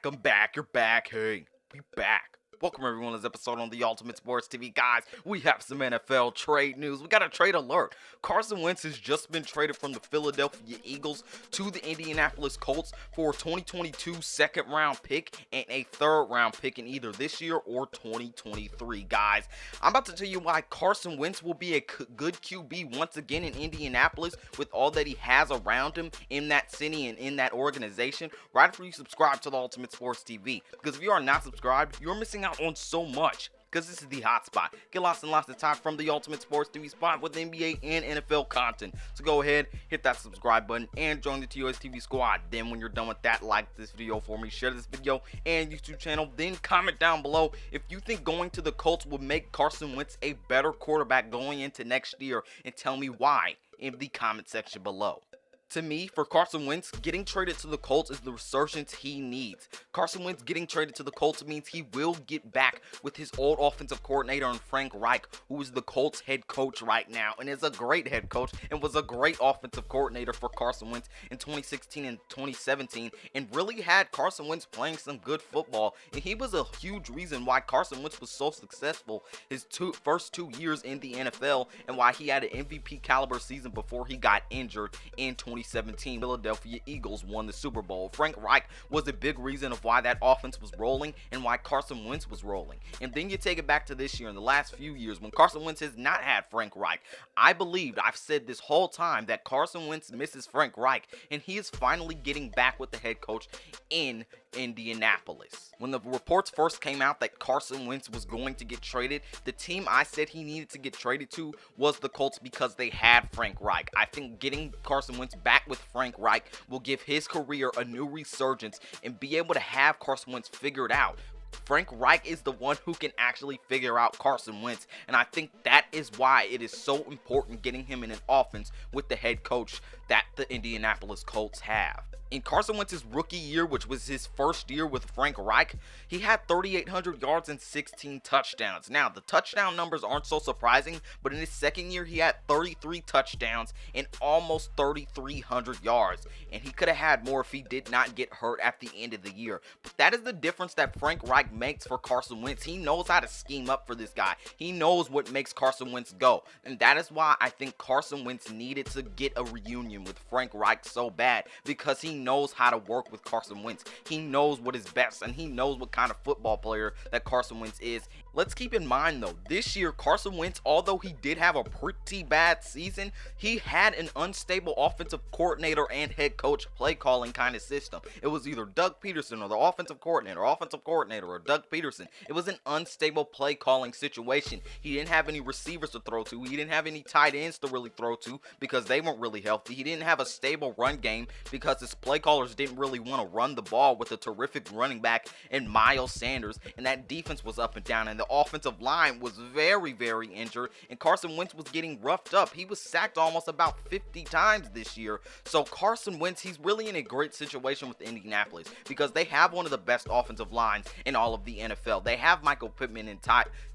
I'm back. You're back. Hey, we back. Welcome everyone to this episode on the Ultimate Sports TV. Guys, we have some NFL trade news. We got a trade alert. Carson Wentz has just been traded from the Philadelphia Eagles to the Indianapolis Colts for a 2022 second round pick and a third round pick in either this year or 2023. Guys, I'm about to tell you why Carson Wentz will be a good QB once again in Indianapolis with all that he has around him in that city and in that organization right after you subscribe to the Ultimate Sports TV. Because if you are not subscribed, you're missing out on so much, because this is the hot spot. Get lots and lots of time from the Ultimate Sports TV spot with NBA and NFL content. So go ahead, hit that subscribe button, and join the TOS TV squad. Then when you're done with that, like this video for me, share this video and YouTube channel, then comment down below if you think going to the Colts would make Carson Wentz a better quarterback going into next year, and tell me why in the comment section below. To me, for Carson Wentz, getting traded to the Colts is the resurgence he needs. Carson Wentz getting traded to the Colts means he will get back with his old offensive coordinator in Frank Reich, who is the Colts head coach right now and is a great head coach and was a great offensive coordinator for Carson Wentz in 2016 and 2017 and really had Carson Wentz playing some good football. And he was a huge reason why Carson Wentz was so successful his first 2 years in the NFL and why he had an MVP caliber season before he got injured in 2017. Philadelphia Eagles won the Super Bowl. Frank Reich was a big reason of why that offense was rolling and why Carson Wentz was rolling. And then you take it back to this year, in the last few years when Carson Wentz has not had Frank Reich. I've said this whole time that Carson Wentz misses Frank Reich, and he is finally getting back with the head coach in Indianapolis. When the reports first came out that Carson Wentz was going to get traded, the team I said he needed to get traded to was the Colts because they had Frank Reich. I think getting Carson Wentz back with Frank Reich will give his career a new resurgence and be able to have Carson Wentz figured out. Frank Reich is the one who can actually figure out Carson Wentz, and I think that is why it is so important getting him in an offense with the head coach that the Indianapolis Colts have. In Carson Wentz's rookie year, which was his first year with Frank Reich, he had 3,800 yards and 16 touchdowns. Now, the touchdown numbers aren't so surprising, but in his second year, he had 33 touchdowns and almost 3,300 yards. And he could have had more if he did not get hurt at the end of the year. But that is the difference that Frank Reich makes for Carson Wentz. He knows how to scheme up for this guy. He knows what makes Carson Wentz go. And that is why I think Carson Wentz needed to get a reunion with Frank Reich so bad, because he knows how to work with Carson Wentz. He knows what is best, and he knows what kind of football player that Carson Wentz is. Let's keep in mind though, this year Carson Wentz, although he did have a pretty bad season, he had an unstable offensive coordinator and head coach play calling kind of system. It was either Doug Peterson or the offensive coordinator or Doug Peterson. It was an unstable play calling situation. He didn't have any receivers to throw to. He didn't have any tight ends to really throw to because they weren't really healthy. He didn't have a stable run game because his play callers didn't really want to run the ball with a terrific running back in Miles Sanders, and that defense was up and down, and the offensive line was very, very injured, and Carson Wentz was getting roughed up. He was sacked almost about 50 times this year. So Carson Wentz, he's really in a great situation with Indianapolis because they have one of the best offensive lines in all of the NFL. They have Michael Pittman and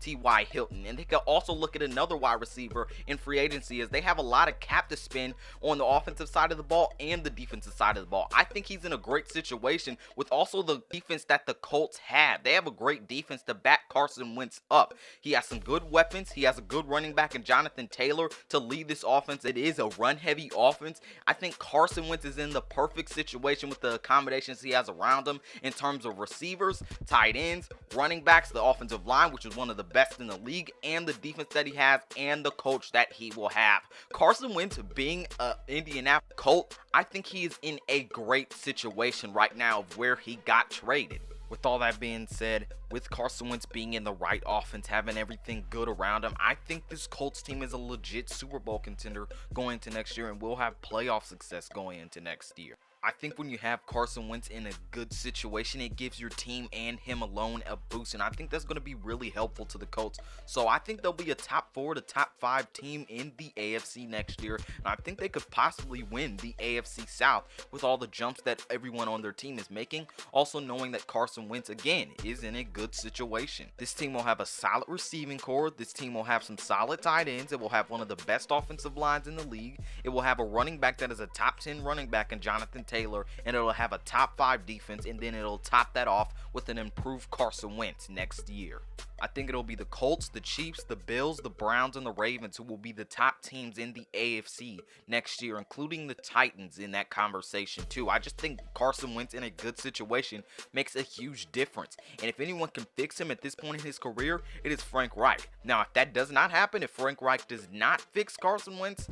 T.Y. Hilton, and they can also look at another wide receiver in free agency as they have a lot of cap to spend on the offensive side of the ball and the defensive side of the ball. I think he's in a great situation with also the defense that the Colts have. They have a great defense to back Carson Wentz up. He has some good weapons. He has a good running back in Jonathan Taylor to lead this offense. It is a run-heavy offense. I think Carson Wentz is in the perfect situation with the accommodations he has around him in terms of receivers, tight ends, running backs, the offensive line, which is one of the best in the league, and the defense that he has, and the coach that he will have. Carson Wentz being an Indianapolis Colt, I think he is in a great situation right now of where he got traded. With all that being said, with Carson Wentz being in the right offense, having everything good around him, I think this Colts team is a legit Super Bowl contender going into next year and will have playoff success going into next year. I think when you have Carson Wentz in a good situation, it gives your team and him alone a boost, and I think that's going to be really helpful to the Colts. So I think they'll be a top 4 to top 5 team in the AFC next year, and I think they could possibly win the AFC South with all the jumps that everyone on their team is making, also knowing that Carson Wentz, again, is in a good situation. This team will have a solid receiving core. This team will have some solid tight ends. It will have one of the best offensive lines in the league. It will have a running back that is a top 10 running back in Jonathan Taylor. Taylor, and it'll have a top 5 defense, and then it'll top that off with an improved Carson Wentz next year. I think it'll be the Colts, the Chiefs, the Bills, the Browns, and the Ravens who will be the top teams in the AFC next year, including the Titans in that conversation too. I just think Carson Wentz in a good situation makes a huge difference. And if anyone can fix him at this point in his career, it is Frank Reich. Now, if that does not happen, if Frank Reich does not fix Carson Wentz,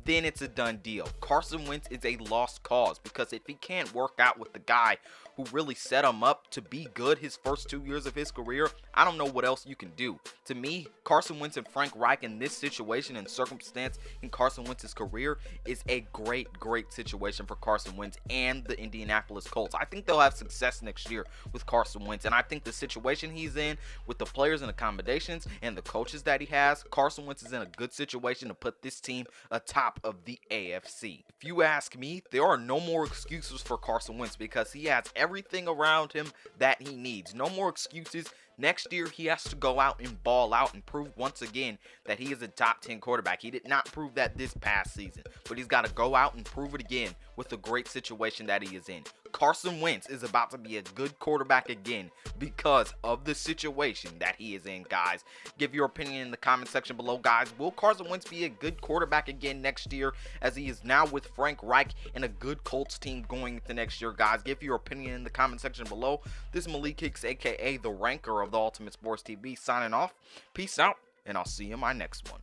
then it's a done deal. Carson Wentz is a lost cause, because if he can't work out with the guy who really set him up to be good his first 2 years of his career, I don't know what else you can do. To me, Carson Wentz and Frank Reich in this situation and circumstance in Carson Wentz's career is a great situation for Carson Wentz and the Indianapolis Colts. I think they'll have success next year with Carson Wentz, and I think the situation he's in with the players and accommodations and the coaches that he has, Carson Wentz is in a good situation to put this team atop of the AFC. If you ask me, there are no more excuses for Carson Wentz, because he has everything around him that he needs. No more excuses. Next year, he has to go out and ball out and prove once again that he is a top 10 quarterback. He did not prove that this past season, but he's got to go out and prove it again with the great situation that he is in. Carson Wentz is about to be a good quarterback again because of the situation that he is in, guys. Give your opinion in the comment section below, guys. Will Carson Wentz be a good quarterback again next year, as he is now with Frank Reich and a good Colts team going into next year, guys? Give your opinion in the comment section below. This is Malik Hicks, aka The Ranker of the Ultimate Sports TV, signing off. Peace out, and I'll see you in my next one.